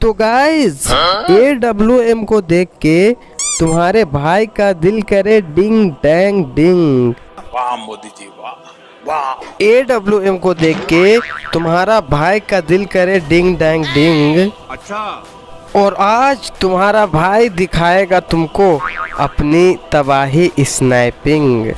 तो guys AWM को देख के तुम्हारे भाई का दिल करे डिंग डैंग डिंग। वाह मोदी जी वाह वाह। AWM को देख के तुम्हारा भाई का दिल करे डिंग डैंग डिंग। अच्छा। और आज तुम्हारा भाई दिखाएगा तुमको अपनी तबाही स्नाइपिंग।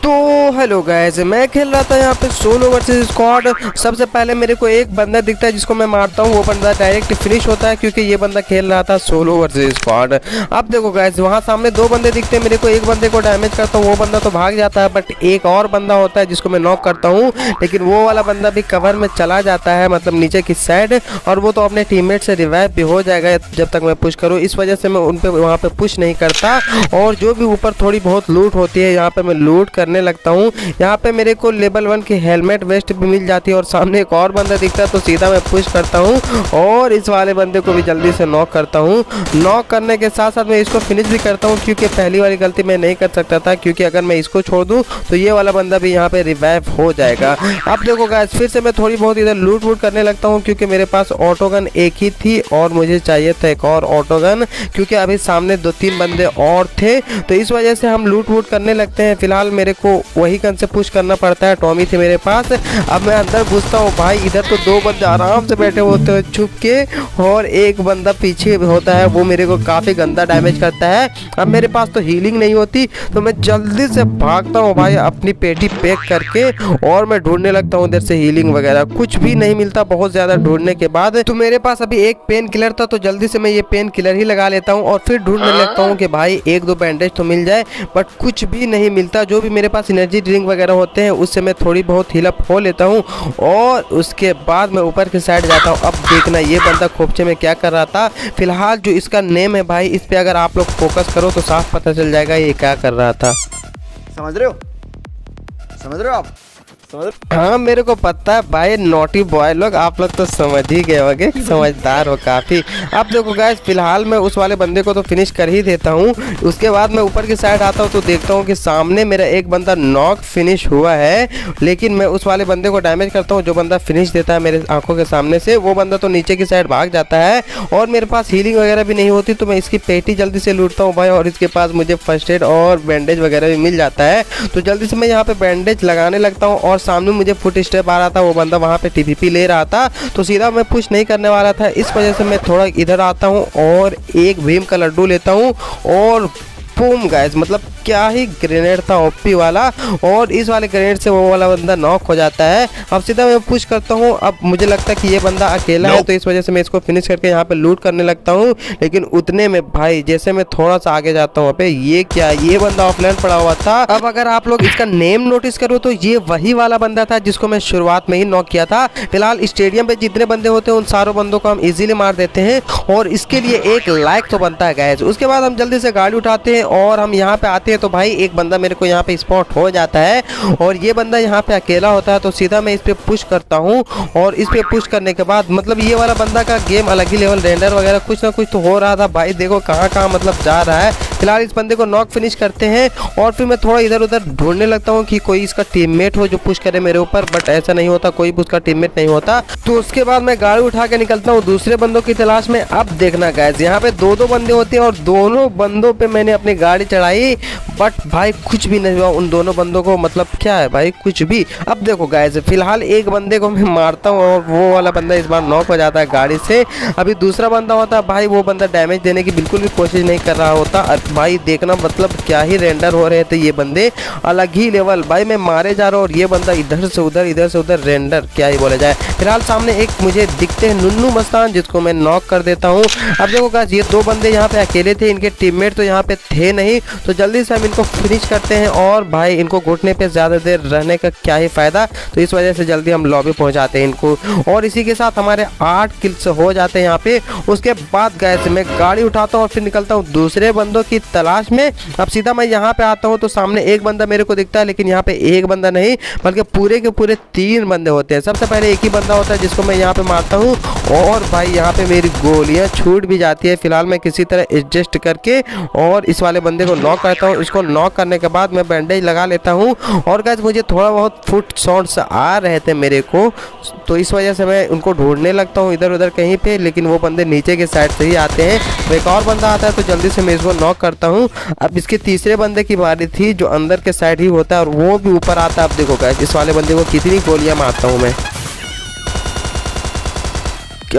तो हेलो गाइस, मैं खेल रहा था यहाँ पे सोलो वर्सेस स्क्वाड। सबसे पहले मेरे को एक बंदा दिखता है जिसको मैं मारता हूँ, वो बंदा डायरेक्ट फिनिश होता है क्योंकि ये बंदा खेल रहा था सोलो वर्सेस स्क्वाड। अब देखो गाइस, वहाँ सामने दो बंदे दिखते हैं मेरे को, एक बंदे को डैमेज करता हूँ, वो बंदा तो भाग जाता है, बट एक और बंदा होता है जिसको मैं नॉक करता हूँ, लेकिन वो वाला बंदा भी कवर में चला जाता है, मतलब नीचे की साइड, और वो तो अपने टीममेट से रिवाइव भी हो जाएगा जब तक मैं पुश करूँ। इस वजह से मैं उन पे वहाँ पे पुश नहीं करता, और जो भी ऊपर थोड़ी बहुत लूट होती है यहाँ पे मैं लूट करने लगता हूँ। यहाँ पे मेरे को लेवल 1 की हेलमेट वेस्ट भी मिल जाती है, और सामने एक और बंदा दिखता है तो सीधा मैं पुश करता हूँ और इस वाले बंदे को भी जल्दी से नॉक करता हूँ। नॉक करने के साथ साथ मैं इसको फिनिश भी करता हूँ, क्योंकि पहली वाली गलती मैं नहीं कर सकता था, क्योंकि अगर मैं इसको छोड़ दूँ तो ये वाला बंदा भी यहाँ पे रिवाइव हो जाएगा। अब देखो गाइस, फिर से मैं थोड़ी बहुत इधर लूट वूट करने लगता हूँ, क्योंकि मेरे पास ऑटोगन एक ही थी और मुझे चाहिए था एक और ऑटोगन, क्योंकि अभी सामने 2-3 बंदे और थे, तो इस वजह से हम लूट वूट करने लगते हैं। फिलहाल मेरे को वही गन से पुश करना पड़ता है, टॉमी थी मेरे पास। अब मैं अंदर घुसता हूँ, भाई इधर तो 2 बंदे आराम से बैठे होते हैं छुप के, और एक बंदा पीछे होता है, वो मेरे को काफ़ी गंदा डैमेज करता है। अब मेरे पास तो हीलिंग नहीं होती, तो मैं जल्दी से भागता हूँ भाई अपनी पेटी पैक करके, और मैं ढूंढने लगता हूँ इधर से हीलिंग वगैरह। कुछ भी नहीं मिलता बहुत ज़्यादा ढूंढने के बाद, तो मेरे पास अभी एक पेन किलर था, तो जल्दी से मैं ये पेन किलर ही लगा लेता हूँ, और फिर ढूंढने लगता हूँ कि भाई 1-2 बैंडेज तो मिल जाए, बट कुछ भी नहीं मिलता। जो भी मेरे पास एनर्जी ड्रिंक वगैरह होते हैं उससे मैं थोड़ी बहुत हील अप हो लेता हूँ, और उसके बाद मैं ऊपर की साइड जाता हूँ। अब देखना ये बंदा खोपचे में क्या कर रहा था। फिलहाल जो इसका नेम है भाई, इस पे अगर आप लोग फोकस करो तो साफ पता चल जाएगा ये क्या कर रहा था। समझ रहे हो? समझ रहे हो आप? हाँ मेरे को पता है भाई, नॉटी बॉय लोग आप लोग तो समझ ही गए होंगे, समझदार हो काफ़ी। अब देखो गाइस, फिलहाल मैं उस वाले बंदे को तो फिनिश कर ही देता हूँ। उसके बाद मैं ऊपर की साइड आता हूँ तो देखता हूँ कि सामने मेरा एक बंदा नॉक फिनिश हुआ है, लेकिन मैं उस वाले बंदे को डैमेज करता हूँ। जो बंदा फिनिश देता है मेरे आंखों के सामने से, वो बंदा तो नीचे की साइड भाग जाता है, और मेरे पास हीलिंग वगैरह भी नहीं होती, तो मैं इसकी पेटी जल्दी से लूटता हूँ भाई, और इसके पास मुझे फर्स्ट एड और बैंडेज वगैरह भी मिल जाता है, तो जल्दी से मैं यहाँ पे बैंडेज लगाने लगता हूँ। और सामने मुझे फुट स्टेप आ रहा था, वो बंदा वहाँ पे टीपीपी ले रहा था, तो सीधा मैं पुश नहीं करने वाला था। इस वजह से मैं थोड़ा इधर आता हूँ और एक भीम का लड्डू लेता हूँ, और बूम गाइस, मतलब क्या ही ग्रेनेड था ओपी वाला, और इस वाले ग्रेनेड से वो वाला बंदा नॉक हो जाता है। अब सीधा मैं पुश करता हूँ। अब मुझे लगता है कि ये बंदा अकेला है, तो इस वजह से मैं इसको फिनिश करके यहाँ पे लूट करने लगता हूँ, लेकिन उतने में भाई जैसे मैं थोड़ा सा आगे जाता हूँ पे, ये क्या, ये बंदा ऑफलाइन पड़ा हुआ था। अब अगर आप लोग इसका नेम नोटिस करो तो ये वही वाला बंदा था जिसको मैं शुरुआत में ही नॉक किया था। फिलहाल स्टेडियम पे जितने बंदे होते हैं उन सारों बंदों को हम इजीली मार देते हैं, और इसके लिए एक लाइक तो बनता है गाइस। उसके बाद हम जल्दी से गाड़ी उठाते हैं और हम यहाँ पे आते हैं, तो भाई एक बंदा मेरे को यहाँ पे स्पॉट हो जाता है, और ये बंदा यहाँ पे अकेला होता है, तो सीधा मैं इस पे पुश करता हूँ। और इस पे पुश करने के बाद मतलब ये वाला बंदा का गेम अलग ही लेवल, रेंडर वगैरह कुछ ना कुछ तो हो रहा था भाई, देखो कहाँ मतलब जा रहा है। फिलहाल इस बंदे को नॉक फिनिश करते हैं, और फिर मैं थोड़ा इधर उधर ढूंढने लगता हूँ कि कोई इसका टीममेट हो जो पुश करे मेरे ऊपर, बट ऐसा नहीं होता, कोई उसका टीममेट नहीं होता। तो उसके बाद मैं गाड़ी उठा के निकलता हूँ दूसरे बंदों की तलाश में। अब देखना गाइस, यहाँ पे 2-2 बंदे होते हैं, और दोनों बंदों पे मैंने अपनी गाड़ी चढ़ाई, बट भाई कुछ भी नहीं हुआ उन दोनों बंदों को, मतलब क्या है भाई, कुछ भी। अब देखो गाइस, फिलहाल एक बंदे को मैं मारता हूँ, और वो वाला बंदा इस बार नॉक हो जाता है गाड़ी से। अभी दूसरा बंदा होता है भाई, वो बंदा डैमेज देने की बिल्कुल भी कोशिश नहीं कर रहा होता। भाई देखना, मतलब क्या ही रेंडर हो रहे थे ये बंदे, अलग ही लेवल भाई। मैं मारे जा रहा हूँ और ये बंदा इधर से उधर रेंडर, क्या ही बोला जाए। फिलहाल सामने एक मुझे दिखते हैं नुन्नू मस्तान, जिसको मैं नॉक कर देता हूँ। अब देखो गाइस, ये 2 बंदे यहाँ पे अकेले थे, इनके टीममेट तो यहाँ पे थे नहीं, तो जल्दी से हम इनको फिनिश करते हैं। और भाई इनको घुटने पे ज़्यादा देर रहने का क्या ही फ़ायदा, तो इस वजह से जल्दी हम लॉबी पहुंचाते हैं इनको, और इसी के साथ हमारे 8 किल्स हो जाते हैं यहाँ पे। उसके बाद गाइस मैं गाड़ी उठाता हूँ और फिर निकलता हूँ दूसरे बंदों की तलाश में। अब सीधा मैं यहाँ पे आता हूँ, तो सामने एक बंदा मेरे को दिखता है, लेकिन यहाँ पे एक बंदा नहीं बल्कि पूरे के पूरे 3 बंदे होते हैं। सबसे पहले एक ही बंदा होता है जिसको मैं यहाँ पे मारता हूँ, और भाई यहाँ पे मेरी गोलियाँ छूट भी जाती है। फिलहाल मैं किसी तरह एडजस्ट करके और इस वाले बंदे को नॉक करता हूँ, इसको इसको नॉक करने के बाद मैं बैंडेज लगा लेता हूँ। और गाइस मुझे थोड़ा बहुत फुट शॉट्स आ रहे थे मेरे को, तो इस वजह से मैं उनको ढूंढने लगता हूँ इधर उधर कहीं पे, लेकिन वो बंदे नीचे के साइड से ही आते हैं। तो एक और बंदा आता है तो जल्दी से मैं इसको नॉक करता हूँ। अब इसके तीसरे बंदे की बारी थी जो अंदर के साइड ही होता है और वो भी ऊपर आता है। अब देखो गाइस इस वाले बंदे को कितनी गोलियां मारता हूँ मैं।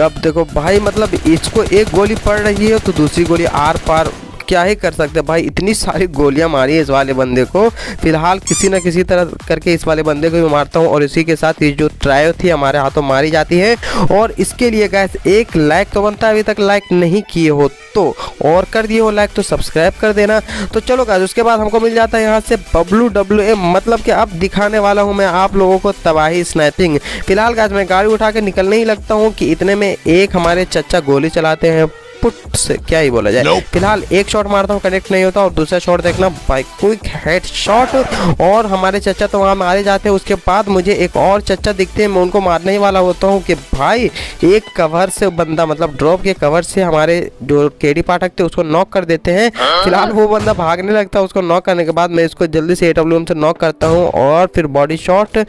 अब देखो भाई मतलब इसको एक गोली पड़ रही है तो दूसरी गोली आर पार, क्या ही कर सकते हैं भाई, इतनी सारी गोलियां मारी है इस वाले बंदे को। फिलहाल किसी ना किसी तरह करके इस वाले बंदे को भी मारता हूं और इसी के साथ ये जो ट्रायो थी हमारे हाथों मारी जाती है। और इसके लिए गाइस एक लाइक तो बनता है, अभी तक लाइक नहीं किए हो तो और कर दिए हो लाइक तो सब्सक्राइब कर देना। तो चलो गाइस उसके बाद हमको मिल जाता है यहाँ से WWA, मतलब कि अब दिखाने वाला हूँ मैं आप लोगों को तबाही स्नाइपिंग। फिलहाल गाइस मैं गाड़ी उठा के निकलने ही लगता हूँ कि इतने में एक हमारे चचा गोली चलाते हैं पुट से, क्या ही बोला जाए। फिलहाल एक शॉट मारता हूँ कनेक्ट नहीं होता और दूसरा शॉट देखना भाई क्विक हेड शॉट और हमारे चचा तो वहाँ मारे जाते हैं। उसके बाद मुझे एक और चचा दिखते हैं, मैं उनको मारने ही वाला होता हूँ कि भाई एक कवर से बंदा, मतलब ड्रॉप के कवर से हमारे जो केडी पाठक थे उसको नॉक कर देते हैं। फिलहाल वो बंदा भागने लगता है, उसको नॉक करने के बाद मैं इसको जल्दी से AWM से नॉक करता हूँ और फिर body shot,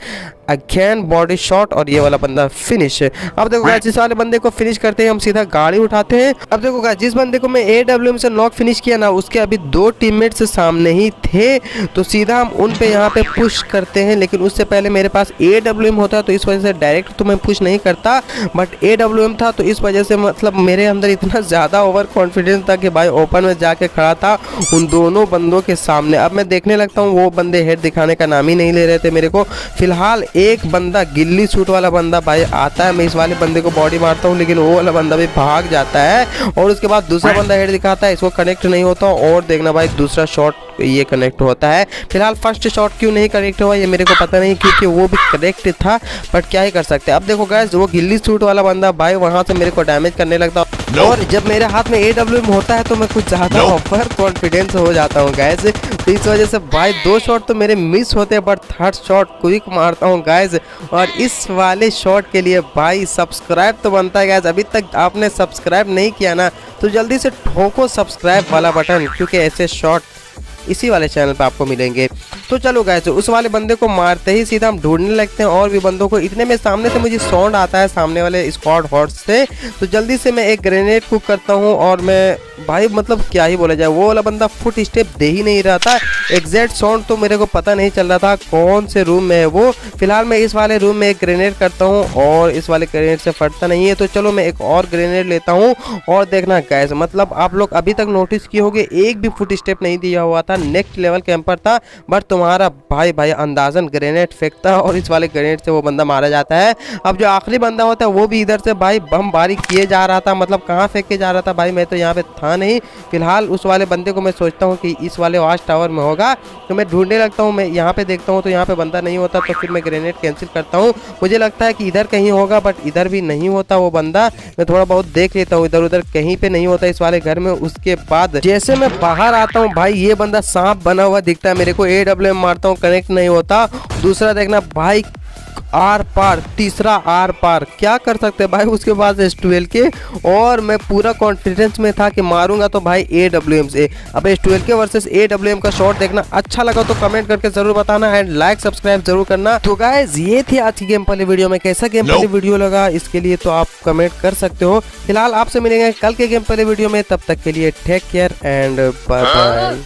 again body shot और ये वाला बंदा फिनिश। अब देखो गाइस जिस वाले बंदे को फिनिश करते हैं हम सीधा गाड़ी उठाते हैं। अब देखो गाइस जिस बंदे को मैं AWM से नॉक फिनिश किया ना, उसके अभी 2 टीममेट्स सामने ही थे, तो सीधा हम उन पे यहाँ पे पुश करते हैं। लेकिन उससे पहले मेरे पास AWM होता है तो इस वजह से डायरेक्ट तो मैं पुश नहीं करता, बट AWM था तो इस वजह से मतलब मेरे अंदर इतना ज़्यादा ओवर कॉन्फिडेंस था कि भाई ओपन में जाके खड़ा था उन दोनों बंदों के सामने। अब मैं देखने लगता हूँ वो बंदे हेड दिखाने का नाम ही नहीं ले रहे थे मेरे को। फिलहाल एक बंदा गिल्ली सूट वाला बंदा भाई आता है, मैं इस वाले बंदे को बॉडी मारता हूँ लेकिन वो वाला बंदा भी भाग जाता है। और उसके बाद दूसरा बंदा हेड दिखाता है, इसको कनेक्ट नहीं होता और देखना भाई दूसरा शॉट ये कनेक्ट होता है। फिलहाल फर्स्ट शॉट क्यों नहीं कनेक्ट हुआ ये मेरे को पता नहीं, क्योंकि वो भी करेक्ट था, बट क्या ही कर सकते हैं। अब देखो गाइस वो गिल्ली सूट वाला बंदा भाई वहां से मेरे को डैमेज करने लगता और जब मेरे हाथ में AWM होता है तो मैं कुछ ज़्यादा ओवर कॉन्फिडेंस हो जाता हूँ गाइस। तो इस वजह से भाई 2 शॉट तो मेरे मिस होते हैं, बट थर्ड शॉट क्विक मारता हूँ गाइस। और इस वाले शॉट के लिए भाई सब्सक्राइब तो बनता है गाइस। अभी तक आपने सब्सक्राइब नहीं किया ना तो जल्दी से ठोको सब्सक्राइब वाला बटन, क्योंकि ऐसे शॉट इसी वाले चैनल पे आपको मिलेंगे। तो चलो गाइस उस वाले बंदे को मारते ही सीधा हम ढूंढने लगते हैं और भी बंदों को। इतने में सामने से मुझे साउंड आता है सामने वाले स्क्वाड हॉर्स से, तो जल्दी से मैं एक ग्रेनेड कुक करता हूँ और मैं भाई मतलब क्या ही बोला जाए, वो वाला बंदा फुट स्टेप दे ही नहीं रहा था। एग्जैक्ट साउंड तो मेरे को पता नहीं चल रहा था कौन से रूम में है वो। फिलहाल मैं इस वाले रूम में एक ग्रेनेड करता हूँ और इस वाले ग्रेनेड से फटता नहीं है, तो चलो मैं एक और ग्रेनेड लेता हूँ। और देखना गाइस मतलब आप लोग अभी तक नोटिस किए होंगे एक भी फुट स्टेप नहीं दिया हुआ था, नेक्स्ट लेवल कैंपर था, बट तुम्हारा भाई अंदाजन ग्रेनेड फेंकता और इस वाले ग्रेनेड से वो बंदा मारा जाता है। अब जो आखिरी बंदा होता है वो भी इधर से भाई बमबारी किए जा रहा था, मतलब कहाँ फेंक के जा रहा था भाई, मैं तो यहाँ पे था नहीं। फिलहाल उस वाले बंदे को मैं सोचता हूँ कि इस वाले वॉच टावर में होगा, तो मैं ढूंढने लगता हूँ। मैं यहाँ पे देखता हूँ तो यहाँ पे बंदा नहीं होता, तो फिर मैं ग्रेनेड कैंसिल करता हूँ। मुझे लगता है कि इधर कहीं होगा, बट इधर भी नहीं होता वो बंदा। मैं थोड़ा बहुत देख लेता हूँ, इधर उधर कहीं पे नहीं होता इस वाले घर में। उसके बाद जैसे मैं बाहर आता हूँ भाई ये बंदा सांप बना हुआ दिखता है मेरे को, AWM मारता हूँ कनेक्ट नहीं होता। दूसरा देखना भाई आर पार, तीसरा आर पार, क्या कर सकते हैं भाई उसके बाद S12 के। और मैं पूरा कॉन्फिडेंस में था कि मारूंगा तो भाई AWM से। अब S12 के वर्सेस AWM का शॉट देखना, अच्छा लगा तो कमेंट करके जरूर बताना एंड लाइक सब्सक्राइब जरूर करना। तो गाइस ये थी आज की गेम प्ले वीडियो में, कैसा गेम प्ले वीडियो लगा इसके लिए तो आप कमेंट कर सकते हो। फिलहाल आपसे मिलेंगे कल के गेम प्ले वीडियो में, तब तक के लिए take care and bye bye.